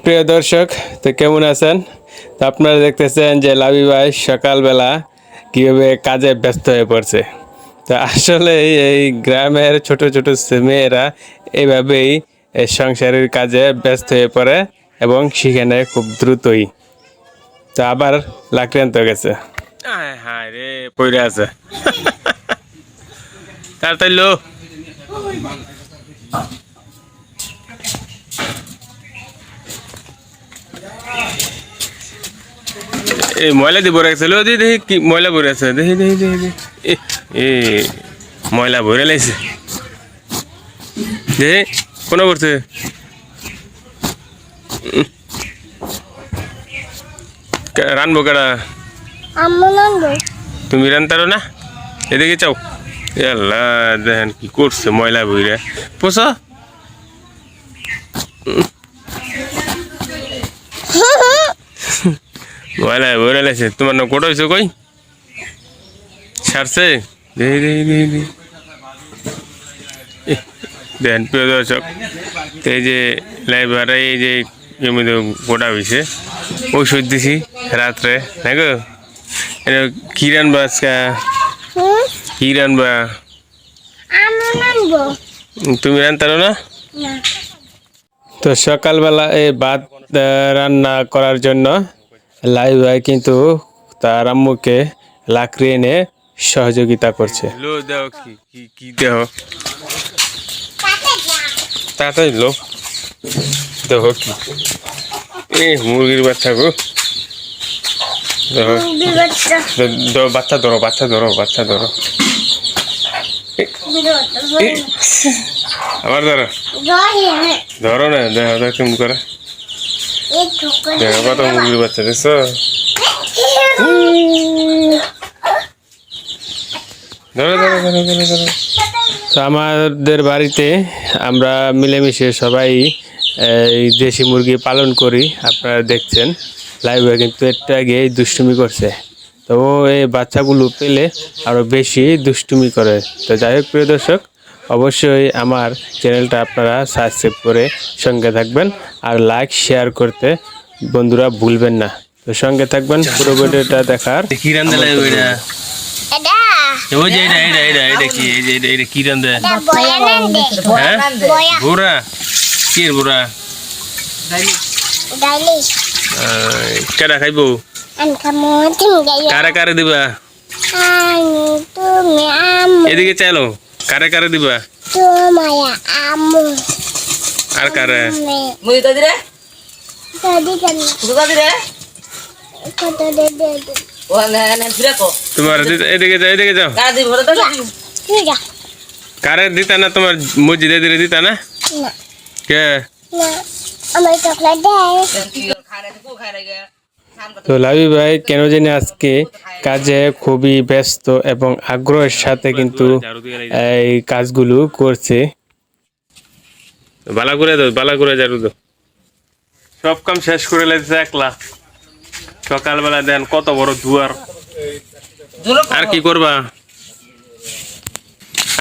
প্রিয় দর্শক, তো কেমন আছেন? তো আপনারা দেখতেছেন যে লাবি ভাই সকালবেলা কীভাবে কাজে ব্যস্ত হয়ে পড়ছে। তো আসলে এই গ্রামের ছোট ছোট মেয়েরা এইভাবেই এই সংসারের কাজে ব্যস্ত হয়ে পড়ে এবং সেখানে খুব দ্রুতই। তো আবার লাক্রান্ত গেছে, হ্যাঁ রে পড়ে আছে তাড়াতাড়ি লো। এই ময়লা দিয়ে ভরে গেছে, দেখি দেখি কি ময়লা ভরে আছে, দেখি দেখি দেখি দেখি। এ ময়লা ভরে লাইছে, দেখি কোনো করছে। রানবো কেডা? তুমি রানতারো না? এদিকে চাও। আল্লাহ, দেখেন কি করছে ময়লা ভরে। পোষা ময়লা ভরে লাইছে। তোমার না কোটা হয়েছে কই ছাড়ছে? দেখি দেখি দেখি দেখি। দেখেন প্রিয় দর্শক, এই যে লাইব্রেরি এই যে জমিতে গোটা হয়েছে, ওষুধ দিছি রাত্রে না গো। কি রানবা আজকা? কি রানবা? তুমি রানতারো না? তো সকালবেলা এই ভাত রান্না করার জন্য লাইভ ভাই কিন্তু তার আম্মুকে লাকড়ি এনে সহযোগিতা করছে। লো দেও কি কি কি দেও তাড়াতাড়ি লো দেহ কি এই মুরগির বাচ্চা গো। বাচ্চা ধরো বাচ্চা ধরো বাচ্চা ধরো, আবার ধরো ধরো না। দেখো দেখ কেমন করে, দেখো কত মুরগির বাচ্চা দেখছো। ধরো ধরো ধরো ধরো ধরো। তো আমাদের বাড়িতে আমরা মিলেমিশে সবাই এই দেশি মুরগি পালন করি। আপনারা দেখছেন লাইভে কিন্তু একটু আগে দুষ্টুমি করছে, তো এই বাচ্চাগুলো পেলে আরও বেশি দুষ্টুমি করে। তো যাই হোক প্রিয় দর্শক, অবশ্যই আমার চ্যানেলটা আপনারা সাবস্ক্রাইব করে সঙ্গে থাকবেন, আর লাইক শেয়ার করতে বন্ধুরা ভুলবেন না। তো সঙ্গে থাকবেন পুরো ভিডিওটা দেখার। কি রান্না লাগবে এটা? ওই যে এটা এটা এটা এটা কি এই যে এটা কি রান্না? হ্যাঁ বুড়া কি বুড়া কেডা খাইবো? কারে কারে দিবা? এদিকে চাইলো কারে কারে দিবা? আর কারে? তোমার এদিকে যাও এদিকে যাও। কারে দিতা না? তোমার মসজিদে দিলে দিতা না? কে? তো লাবি ভাই কেন জানি আজকে কাজে খুবই ব্যস্ত এবং আগ্রহের সাথে কিন্তু এই কাজগুলো করছে। বালা করে দাও, বালা করে ঝাড়ু দাও। সব কাম শেষ করে লাগছে একলা সকালবেলা। দেন কত বড় দুয়ার। আর কি করবা?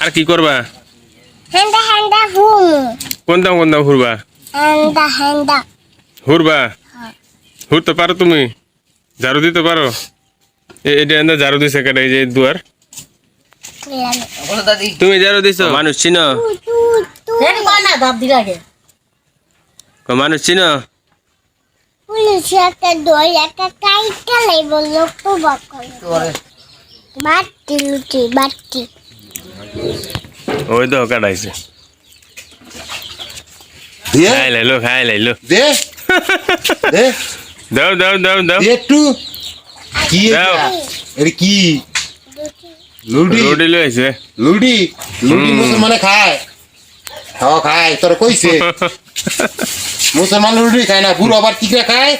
আর কি করবা? কোনটা কোনটা ঘুরবা? ঘুরবা? ঘুরতে পারো তুমি? ঝাড়ু দিতে পারো? এটা ঝাড়ু দিছে কেটে এই যে দুয়ার। তুমি ঝাড়ু দিছো? মানুষ চিনো? মানুষ চিনো? ওই তো কাটাইছে। খাই লাইলো খাই লাইলো। দাও দাও দাও দাও একটু। কি দাও? এটা কি? লুডি লুডি লইছে। লুডি লুডি মুসলমানে খায়। খাও খায় তোর কইছে। মুসলমান লুডি খায় না, বুড়ো আবার টিকা খায়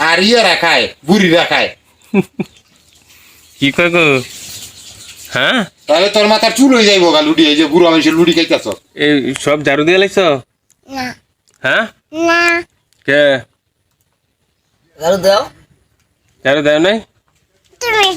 আর ইয়েরা খায়, বুড়িরা খায়। কি কয় গো? হ্যাঁ তাহলে তোর মাথার চুল হয়ে যাইবো গা লুডি। এই যে বুড়ো মানুষের লুডি খাইতেছ। এই সব ঝাড়ু দিয়ে লাইছ? না। হ্যাঁ না। কে ঝাড়ু দাও? ঝাড়ু দাও নাই? তুমি